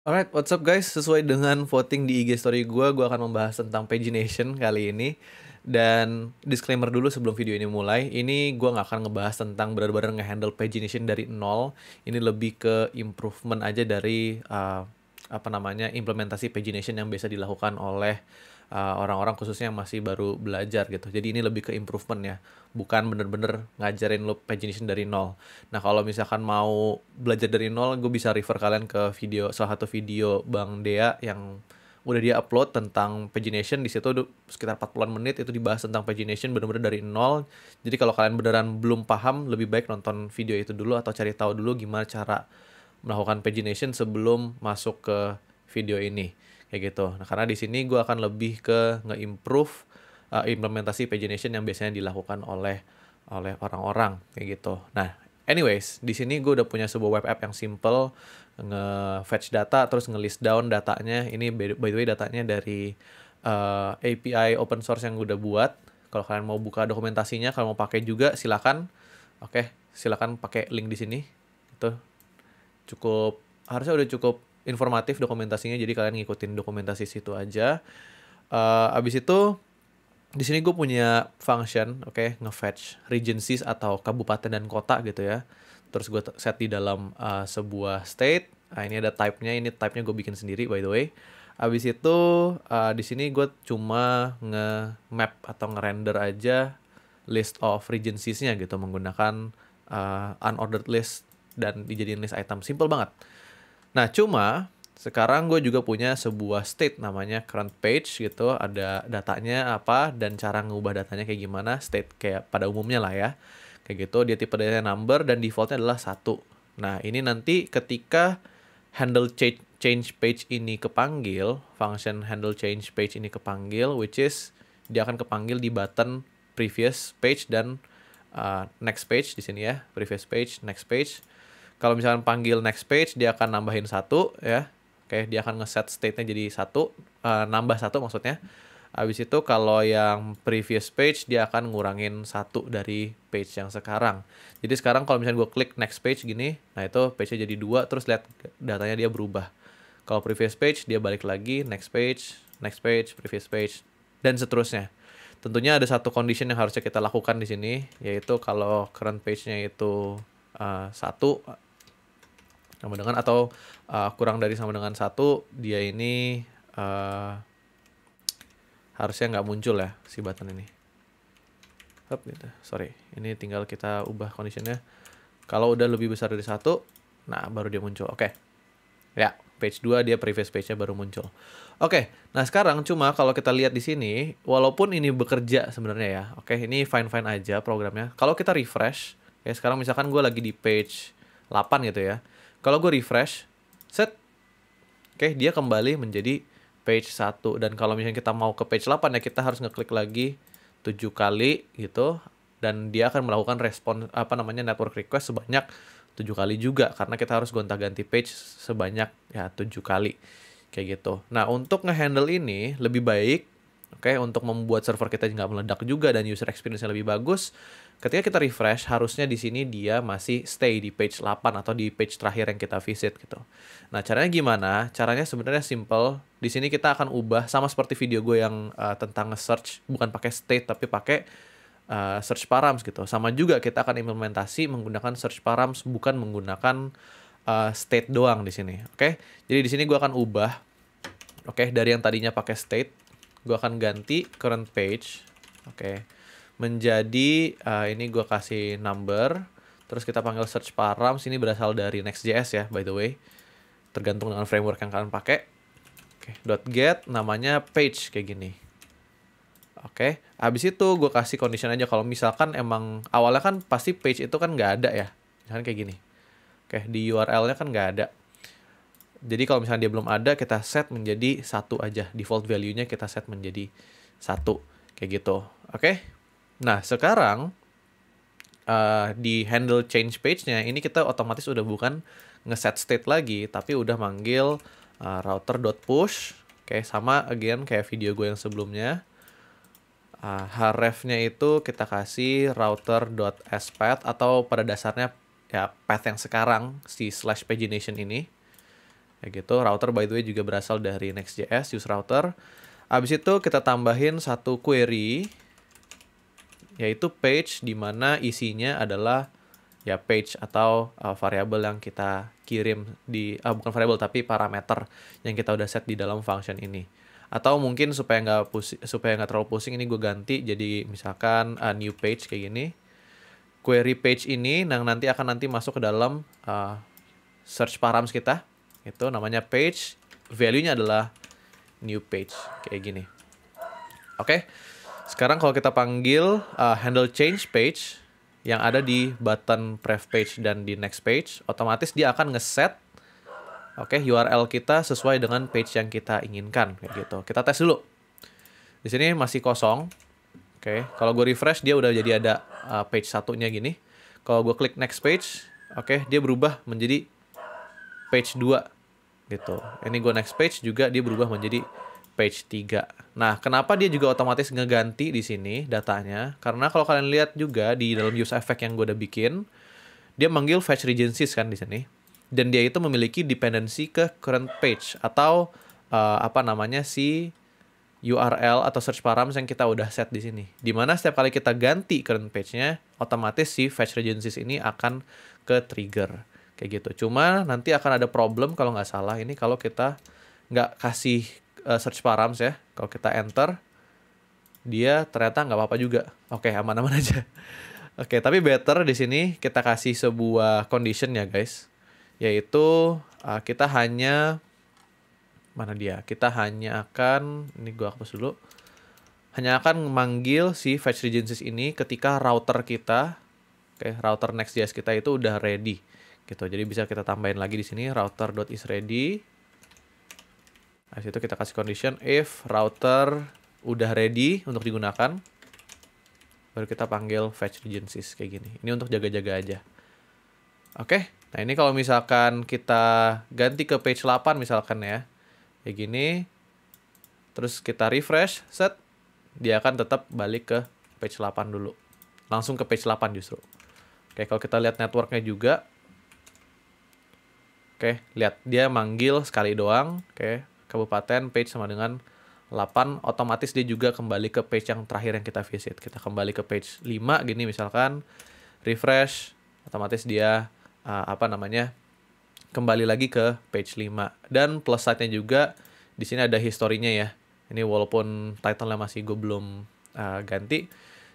Alright, what's up guys? Sesuai dengan voting di IG story gue akan membahas tentang pagination kali ini. Dan disclaimer dulu sebelum video ini mulai, ini gue nggak akan ngebahas tentang benar-benar ngehandle pagination dari nol. Ini lebih ke improvement aja dari implementasi pagination yang biasa dilakukan oleh orang-orang khususnya yang masih baru belajar gitu. Jadi ini lebih ke improvement ya, bukan bener-bener ngajarin lo pagination dari nol. Nah kalau misalkan mau belajar dari nol, gue bisa refer kalian ke salah satu video Bang Dea yang udah dia upload tentang pagination. Di situ sekitar 40-an menit itu dibahas tentang pagination bener-bener dari nol. Jadi kalau kalian beneran belum paham, lebih baik nonton video itu dulu atau cari tahu dulu gimana cara melakukan pagination sebelum masuk ke video ini kayak gitu. Nah, karena di sini gue akan lebih ke nge-improve implementasi pagination yang biasanya dilakukan oleh orang-orang kayak gitu. Nah, anyways, di sini gue udah punya sebuah web app yang simple nge-fetch data terus nge-list down datanya. Ini by the way datanya dari API open source yang gue udah buat. Kalau kalian mau buka dokumentasinya, kalau mau pakai juga silakan. Oke, silakan pakai link di sini. Itu harusnya udah cukup informatif dokumentasinya, jadi kalian ngikutin dokumentasi situ aja. Abis itu di sini gue punya function, oke, nge-fetch regencies atau kabupaten dan kota gitu ya. Terus gue set di dalam sebuah state. Nah, ini ada type-nya, ini type-nya gue bikin sendiri by the way. Abis itu di sini gue cuma nge-map atau nge-render aja list of regencies-nya gitu menggunakan unordered list dan dijadiin list item. Simple banget. Nah, cuma sekarang gue juga punya sebuah state namanya current page gitu. Ada datanya apa dan cara ngubah datanya kayak gimana. State kayak pada umumnya lah ya. Kayak gitu, dia tipe datanya number dan defaultnya adalah 1. Nah, ini nanti ketika handle change page ini kepanggil, function handle change page ini kepanggil, which is dia akan kepanggil di button previous page dan next page di sini ya. Previous page, next page. Kalau misalkan panggil next page, dia akan nambahin 1 ya. Oke, dia akan ngeset state-nya jadi 1, nambah 1 maksudnya. Habis itu kalau yang previous page, dia akan ngurangin 1 dari page yang sekarang. Jadi sekarang kalau misalnya gue klik next page gini, nah itu page-nya jadi 2, terus lihat datanya dia berubah. Kalau previous page, dia balik lagi, next page, previous page, dan seterusnya. Tentunya ada satu condition yang harusnya kita lakukan di sini, yaitu kalau current page-nya itu 1, sama dengan atau kurang dari sama dengan 1, dia ini harusnya nggak muncul ya si button ini. Gitu. Sorry, ini tinggal kita ubah conditionnya. Kalau udah lebih besar dari 1, nah baru dia muncul. Oke. Ya, page 2 dia previous page-nya baru muncul. Oke, nah sekarang cuma kalau kita lihat di sini, walaupun ini bekerja sebenarnya ya. Oke, ini fine-fine aja programnya. Kalau kita refresh, ya sekarang misalkan gue lagi di page 8 gitu ya. Kalau gue refresh, set, oke, dia kembali menjadi page 1. Dan kalau misalnya kita mau ke page 8 ya, kita harus ngeklik lagi 7 kali gitu. Dan dia akan melakukan respon, network request sebanyak 7 kali juga. Karena kita harus gonta-ganti page sebanyak ya 7 kali. Kayak gitu. Nah, untuk ngehandle ini lebih baik, oke, untuk membuat server kita nggak meledak juga dan user experience-nya lebih bagus, ketika kita refresh, harusnya di sini dia masih stay di page 8 atau di page terakhir yang kita visit gitu. Nah, caranya gimana? Caranya sebenarnya simple. Di sini kita akan ubah sama seperti video gue yang tentang nge-search, bukan pakai state tapi pakai search params gitu. Sama juga kita akan implementasi menggunakan search params, bukan menggunakan state doang di sini. Oke. Jadi di sini gue akan ubah, oke, dari yang tadinya pakai state, gue akan ganti current page, oke, menjadi ini gue kasih number, terus kita panggil search params. Ini berasal dari Next.js ya, by the way, tergantung dengan framework yang kalian pakai. Oke, .get namanya page kayak gini. Oke, habis itu gue kasih condition aja kalau misalkan emang awalnya kan pasti page itu kan nggak ada ya, misalkan kayak gini. Oke, di URL-nya kan nggak ada. Jadi kalau misalnya dia belum ada, kita set menjadi 1 aja. Default value-nya kita set menjadi 1. Kayak gitu. Oke? Nah, sekarang di handle change page-nya, ini kita otomatis udah bukan ngeset state lagi, tapi udah manggil router.push. Oke, sama again kayak video gue yang sebelumnya. Href-nya itu kita kasih router.spath atau pada dasarnya ya path yang sekarang si /pagination ini. Kayak gitu. Router by the way juga berasal dari Next.js, use router. Habis itu kita tambahin satu query, yaitu page, di mana isinya adalah ya page atau variabel yang kita kirim di bukan variabel tapi parameter yang kita udah set di dalam function ini. Atau mungkin supaya nggak terlalu pusing, ini gue ganti jadi misalkan new page kayak gini. Query page ini nanti akan masuk ke dalam search params kita. Itu namanya page, value-nya adalah new page kayak gini. Oke. Sekarang kalau kita panggil handle change page yang ada di button prev page dan di next page, otomatis dia akan ngeset URL kita sesuai dengan page yang kita inginkan kayak gitu. Kita tes dulu. Di sini masih kosong. Oke, kalau gue refresh dia udah jadi ada page satunya gini. Kalau gue klik next page, dia berubah menjadi page 2 gitu. Ini gue next page juga dia berubah menjadi page 3. Nah, kenapa dia juga otomatis ngeganti di sini datanya? Karena kalau kalian lihat juga di dalam use effect yang gue udah bikin, dia manggil fetch regencies kan di sini. Dan dia itu memiliki dependency ke current page atau si URL atau search params yang kita udah set di sini. Dimana setiap kali kita ganti current page-nya, otomatis si fetch regencies ini akan ke trigger. Kayak gitu. Cuma nanti akan ada problem kalau nggak salah ini kalau kita nggak kasih search params ya. Kalau kita enter, dia ternyata nggak apa-apa juga. Oke, aman-aman aja. Oke, tapi better di sini kita kasih sebuah condition ya guys. Yaitu kita hanya kita hanya akan, ini gua hapus dulu, hanya akan memanggil si fetch regencies ini ketika router kita, router Next.js kita itu udah ready, gitu. Jadi bisa kita tambahin lagi di sini router.isReady. Habis itu kita kasih condition if router udah ready untuk digunakan, baru kita panggil fetch regencies kayak gini. Ini untuk jaga-jaga aja. Oke, nah ini kalau misalkan kita ganti ke page 8 misalkan ya. Kayak gini, terus kita refresh, set, dia akan tetap balik ke page 8 dulu. Langsung ke page 8 justru. Oke, kalau kita lihat networknya juga, lihat dia manggil sekali doang, kabupaten page sama dengan 8, otomatis dia juga kembali ke page yang terakhir yang kita visit. Kita kembali ke page 5 gini misalkan, refresh, otomatis dia kembali lagi ke page 5. Dan plus side-nya juga di sini ada historinya ya. Ini walaupun title-nya masih gue belum ganti,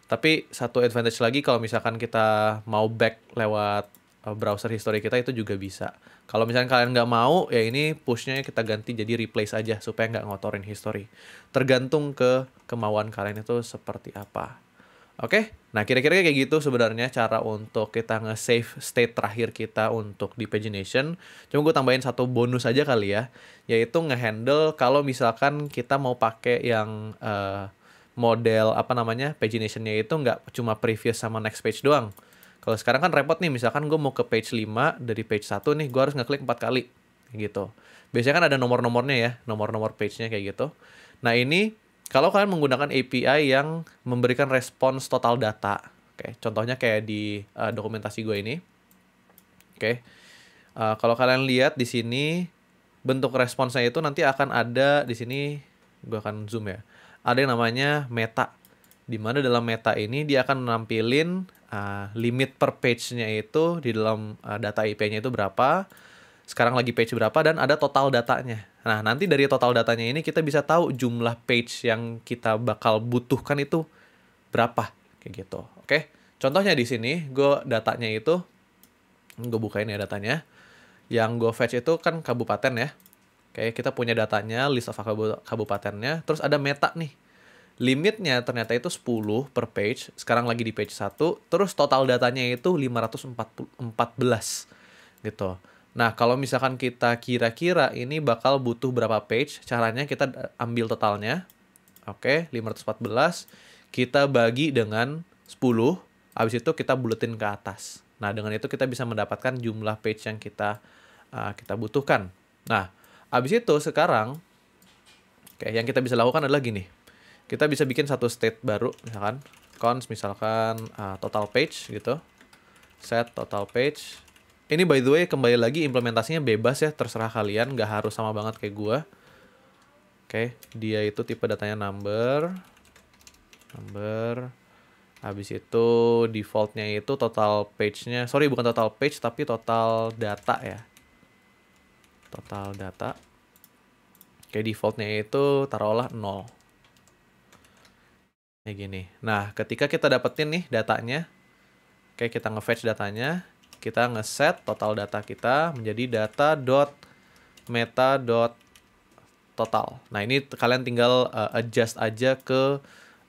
tapi satu advantage lagi kalau misalkan kita mau back lewat browser history kita itu juga bisa. Kalau misalkan kalian nggak mau, ya ini push-nya kita ganti jadi replace aja supaya nggak ngotorin history. Tergantung ke kemauan kalian itu seperti apa. Oke, nah kira-kira kayak gitu sebenarnya cara untuk kita nge-save state terakhir kita untuk di pagination. Cuma gue tambahin satu bonus aja kali ya, yaitu nge-handle kalau misalkan kita mau pakai yang model pagination-nya itu nggak cuma previous sama next page doang. Kalau sekarang kan repot nih, misalkan gue mau ke page 5 dari page 1 nih, gue harus ngeklik 4 kali gitu. Biasanya kan ada nomor-nomornya ya, nomor-nomor page-nya kayak gitu. Nah ini kalau kalian menggunakan API yang memberikan respons total data, contohnya kayak di dokumentasi gue ini, kalau kalian lihat di sini bentuk responsnya itu nanti akan ada di sini, gue akan zoom ya, ada yang namanya meta, di mana dalam meta ini dia akan menampilin limit per page-nya itu di dalam data API-nya itu berapa, sekarang lagi page berapa, dan ada total datanya. Nah, nanti dari total datanya ini kita bisa tahu jumlah page yang kita bakal butuhkan itu berapa, kayak gitu. Oke, contohnya di sini, datanya itu, gue bukain ya datanya. Yang gue fetch itu kan kabupaten ya. Kita punya datanya, list of kabupatennya, terus ada meta nih. Limitnya ternyata itu 10 per page, sekarang lagi di page 1, terus total datanya itu 514 gitu. Nah, kalau misalkan kita kira-kira ini bakal butuh berapa page, caranya kita ambil totalnya. 514. Kita bagi dengan 10, habis itu kita buletin ke atas. Nah, dengan itu kita bisa mendapatkan jumlah page yang kita butuhkan. Nah, habis itu sekarang, yang kita bisa lakukan adalah gini. Kita bisa bikin satu state baru, misalkan, const misalkan total page gitu. Set total page. Ini by the way kembali lagi implementasinya bebas ya, terserah kalian, nggak harus sama banget kayak gua. Oke, dia itu tipe datanya number. Habis itu defaultnya itu total page-nya, sorry bukan total page tapi total data ya. Total data. Oke, defaultnya itu taruhlah 0. Kayak gini. Nah, ketika kita dapetin nih datanya, oke kita nge-fetch datanya, kita nge-set total data kita menjadi data.meta.total. Nah, ini kalian tinggal adjust aja ke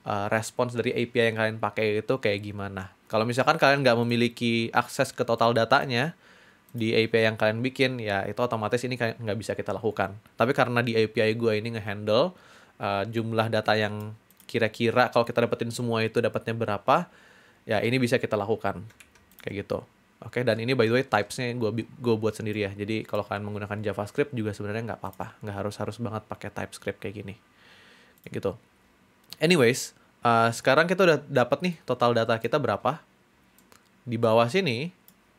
response dari API yang kalian pakai itu kayak gimana. Kalau misalkan kalian nggak memiliki akses ke total datanya di API yang kalian bikin, ya itu otomatis ini nggak bisa kita lakukan. Tapi karena di API gue ini nge-handle jumlah data yang kira-kira kalau kita dapetin semua itu dapatnya berapa, ya ini bisa kita lakukan. Kayak gitu. Oke, dan ini by the way types-nya gue buat sendiri ya. Jadi kalau kalian menggunakan JavaScript juga sebenarnya nggak apa-apa. Nggak harus banget pakai TypeScript kayak gini. Kayak gitu. Anyways, sekarang kita udah dapat nih total data kita berapa. Di bawah sini,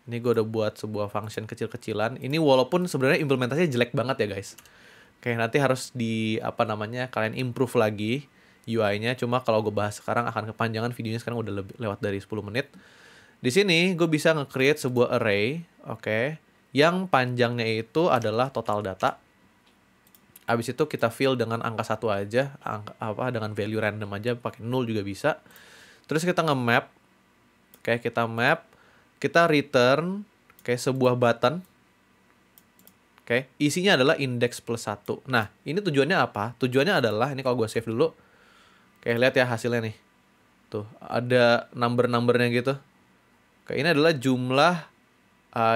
ini gue udah buat sebuah function kecil-kecilan. Ini walaupun sebenarnya implementasinya jelek banget ya guys. Oke, nanti harus kalian improve lagi UI-nya. Cuma kalau gue bahas sekarang akan kepanjangan, videonya sekarang udah lewat dari 10 menit. Di sini gue bisa nge-create sebuah array, oke, yang panjangnya itu adalah total data. Habis itu kita fill dengan angka 1 aja, dengan value random aja, pakai 0 juga bisa. Terus kita nge-map, oke, kita return kayak sebuah button. Oke, isinya adalah index plus 1. Nah, ini tujuannya apa? Tujuannya adalah, ini kalau gue save dulu. Oke, lihat ya hasilnya nih. Tuh, ada number-numbernya gitu. Oke, ini adalah jumlah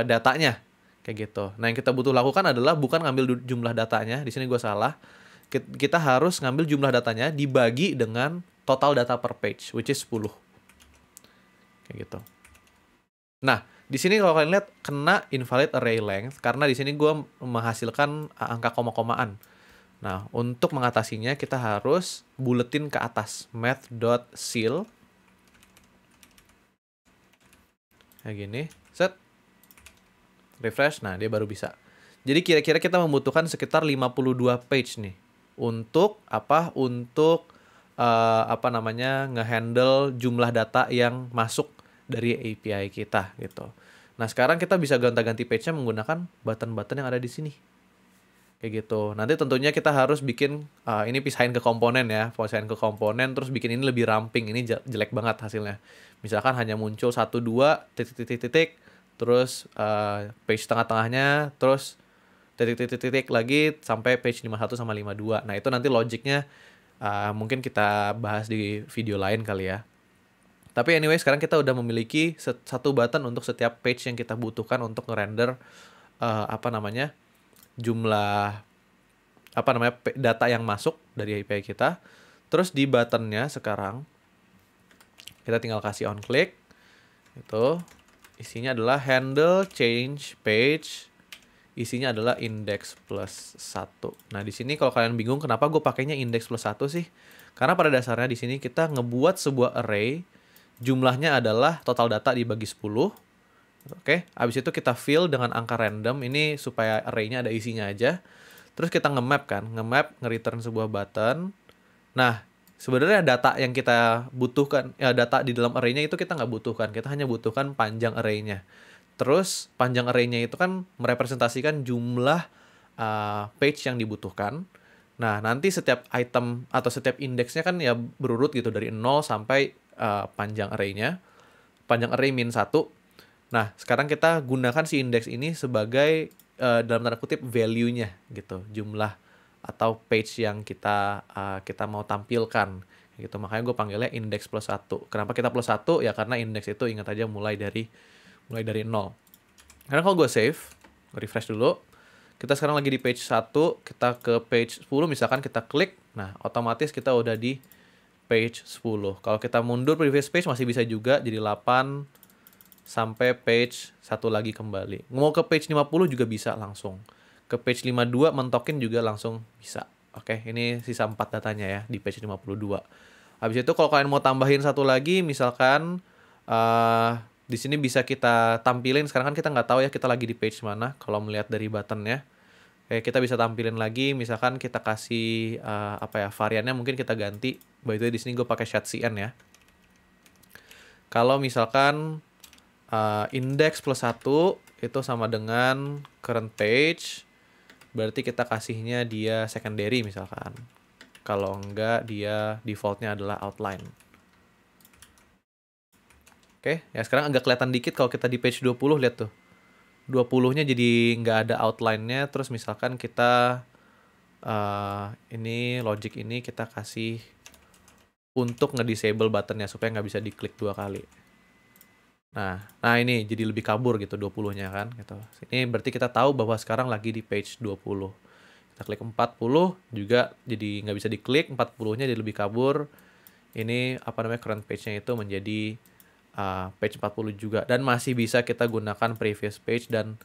datanya. Kayak gitu. Nah, yang kita butuh lakukan adalah bukan ngambil jumlah datanya. Di sini gue salah. Kita harus ngambil jumlah datanya dibagi dengan total data per page, which is 10. Kayak gitu. Nah, di sini kalau kalian lihat kena invalid array length karena di sini gue menghasilkan angka koma-komaan. Nah, untuk mengatasinya kita harus buletin ke atas math.ceil. Kayak gini, set. Refresh, nah dia baru bisa. Jadi kira-kira kita membutuhkan sekitar 52 page nih. Untuk apa? Untuk nge-handle jumlah data yang masuk dari API kita gitu. Nah, sekarang kita bisa gonta-ganti page-nya menggunakan button-button yang ada di sini. Kayak gitu. Nanti tentunya kita harus bikin, ini pisahin ke komponen ya. Pisahin ke komponen, terus bikin ini lebih ramping. Ini jelek banget hasilnya. Misalkan hanya muncul 1, 2, titik, terus page tengah-tengahnya, terus titik lagi sampai page 51 sama 52. Nah, itu nanti logiknya mungkin kita bahas di video lain kali ya. Tapi anyway, sekarang kita udah memiliki satu button untuk setiap page yang kita butuhkan untuk nge-render jumlah data yang masuk dari API kita. Terus di buttonnya sekarang kita tinggal kasih on click. Itu isinya adalah handle change page. Isinya adalah index plus 1. Nah, di sini kalau kalian bingung kenapa gue pakainya index plus 1 sih? Karena pada dasarnya di sini kita ngebuat sebuah array, jumlahnya adalah total data dibagi 10. Oke, habis itu kita fill dengan angka random, ini supaya array-nya ada isinya aja. Terus kita nge-map kan, nge-return sebuah button. Nah, sebenarnya data yang kita butuhkan, ya data di dalam array-nya itu kita nggak butuhkan, kita hanya butuhkan panjang array-nya. Terus panjang array-nya itu kan merepresentasikan jumlah page yang dibutuhkan. Nah, nanti setiap item atau setiap indeksnya kan ya berurut gitu dari 0 sampai panjang array-nya. Panjang array min 1. Nah, sekarang kita gunakan si indeks ini sebagai dalam tanda kutip value-nya gitu, jumlah atau page yang kita mau tampilkan gitu. Makanya gue panggilnya index plus 1. Kenapa kita plus 1? Ya karena indeks itu ingat aja mulai dari 0. Karena kalau gue save, gue refresh dulu. Kita sekarang lagi di page 1, kita ke page 10 misalkan kita klik, nah otomatis kita udah di page 10. Kalau kita mundur previous page masih bisa juga jadi 8 sampai page 1 lagi kembali. Mau ke page 50 juga bisa langsung. Ke page 52 mentokin juga langsung bisa. Oke, ini sisa 4 datanya ya di page 52. Habis itu kalau kalian mau tambahin satu lagi, misalkan Di sini bisa kita tampilin, sekarang kan kita nggak tahu ya kita lagi di page mana kalau melihat dari buttonnya. Oke, kita bisa tampilin lagi, misalkan kita kasih apa ya, variannya mungkin kita ganti. By the way, di sini gue pakai shadcn ya. Kalau misalkan index plus 1 itu sama dengan current page, berarti kita kasihnya dia secondary misalkan. Kalau enggak, dia defaultnya adalah outline. Oke, ya sekarang agak kelihatan dikit kalau kita di page 20, lihat tuh. 20-nya jadi nggak ada outline-nya, terus misalkan kita ini logic ini kita kasih untuk nge-disable buttonnya supaya nggak bisa diklik 2 kali. Nah ini jadi lebih kabur gitu 20-nya kan gitu. Ini berarti kita tahu bahwa sekarang lagi di page 20. Kita klik 40 juga jadi nggak bisa diklik, 40-nya jadi lebih kabur. Ini apa namanya, current page-nya itu menjadi page 40 juga, dan masih bisa kita gunakan previous page dan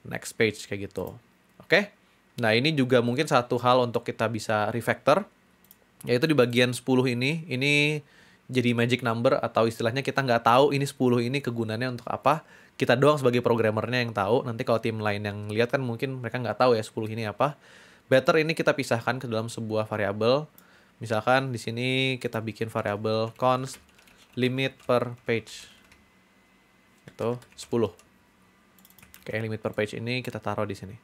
next page kayak gitu. Oke. Nah, ini juga mungkin satu hal untuk kita bisa refactor, yaitu di bagian 10 ini jadi magic number, atau istilahnya kita nggak tahu ini 10 ini kegunaannya untuk apa. Kita doang sebagai programmernya yang tahu. Nanti kalau tim lain yang lihat kan mungkin mereka nggak tahu ya 10 ini apa. Better ini kita pisahkan ke dalam sebuah variabel. Misalkan di sini kita bikin variabel const limit per page. Itu 10. Oke, limit per page ini kita taruh di sini.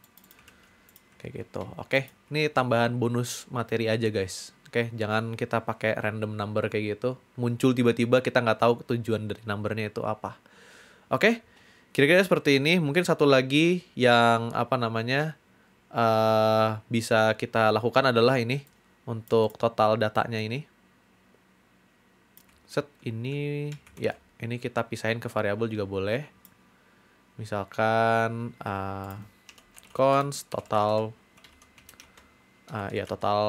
Kayak gitu. Oke, ini tambahan bonus materi aja guys. Oke, jangan kita pakai random number kayak gitu. Muncul tiba-tiba kita nggak tahu tujuan dari numbernya itu apa. Oke, kira-kira seperti ini. Mungkin satu lagi yang apa namanya bisa kita lakukan adalah ini untuk total datanya ini. Set ini ya, ini kita pisahin ke variabel juga boleh. Misalkan const total total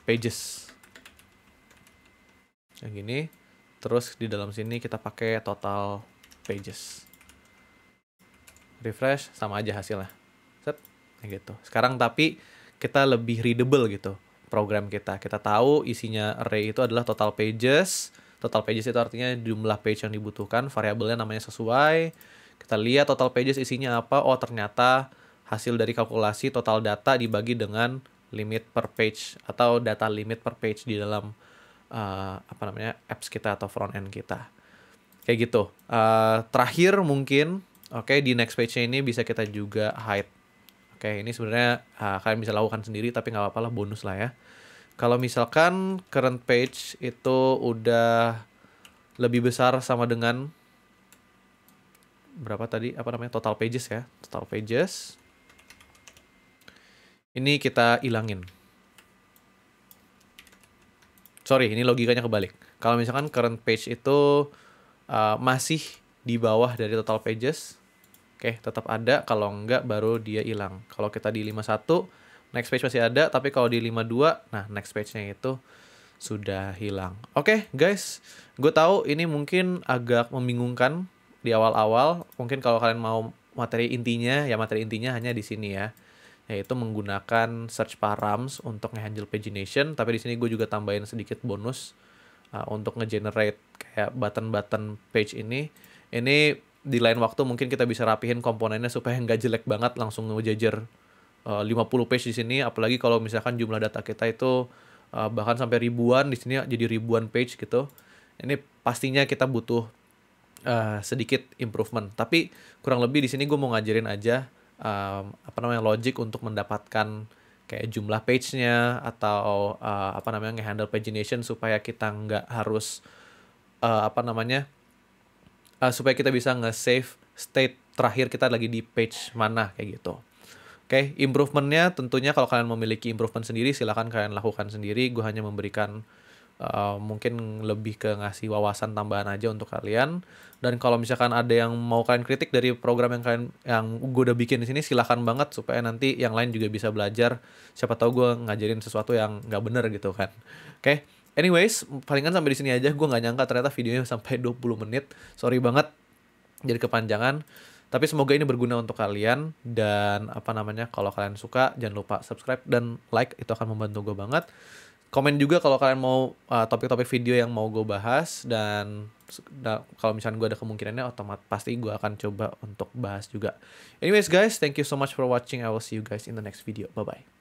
pages. Yang gini. Terus di dalam sini kita pakai total pages. Refresh, sama aja hasilnya. Set, kayak gitu. Sekarang tapi kita lebih readable gitu program kita. Kita tahu isinya array itu adalah total pages. Total pages itu artinya jumlah page yang dibutuhkan, variabelnya namanya sesuai. Kita lihat total pages isinya apa. Oh, ternyata hasil dari kalkulasi total data dibagi dengan limit per page atau data limit per page di dalam apps kita atau front end kita. Kayak gitu. Terakhir mungkin, di next page ini bisa kita juga hide. Ini sebenarnya kalian bisa lakukan sendiri, tapi nggak apa-apa lah, bonus lah ya. Kalau misalkan current page itu udah lebih besar sama dengan berapa tadi, total pages ya, total pages. Ini kita ilangin. Sorry, ini logikanya kebalik. Kalau misalkan current page itu masih di bawah dari total pages, tetap ada. Kalau enggak, baru dia hilang. Kalau kita di 51, next page masih ada, tapi kalau di 52, nah next page-nya itu sudah hilang. Guys, gue tahu ini mungkin agak membingungkan di awal-awal. Mungkin kalau kalian mau materi intinya hanya di sini ya, yaitu menggunakan search params untuk nge-handle pagination. Tapi di sini gue juga tambahin sedikit bonus untuk nge-generate kayak button-button page ini. Ini di lain waktu mungkin kita bisa rapihin komponennya supaya nggak jelek banget langsung ngejajar 50 page di sini. Apalagi kalau misalkan jumlah data kita itu bahkan sampai ribuan, di sini jadi ribuan page gitu. Ini pastinya kita butuh sedikit improvement. Tapi kurang lebih di sini gue mau ngajarin aja logic untuk mendapatkan kayak jumlah page-nya atau nge-handle pagination supaya kita nggak harus supaya kita bisa nge-save state terakhir kita lagi di page mana kayak gitu. Improvementnya tentunya kalau kalian memiliki improvement sendiri silahkan kalian lakukan sendiri. Gue hanya memberikan mungkin lebih ke ngasih wawasan tambahan aja untuk kalian. Dan kalau misalkan ada yang mau kalian kritik dari program yang gue udah bikin di sini, silahkan banget supaya nanti yang lain juga bisa belajar. Siapa tahu gue ngajarin sesuatu yang nggak bener gitu kan. Anyways, palingan sampai di sini aja. Gue nggak nyangka ternyata videonya sampai 20 menit. Sorry banget jadi kepanjangan. Tapi semoga ini berguna untuk kalian. Dan kalau kalian suka, jangan lupa subscribe dan like, itu akan membantu gue banget. Komen juga kalau kalian mau topik-topik video yang mau gue bahas, dan kalau misalnya gue ada kemungkinannya otomatis pasti gue akan coba untuk bahas juga. Anyways guys, thank you so much for watching. I will see you guys in the next video. Bye bye.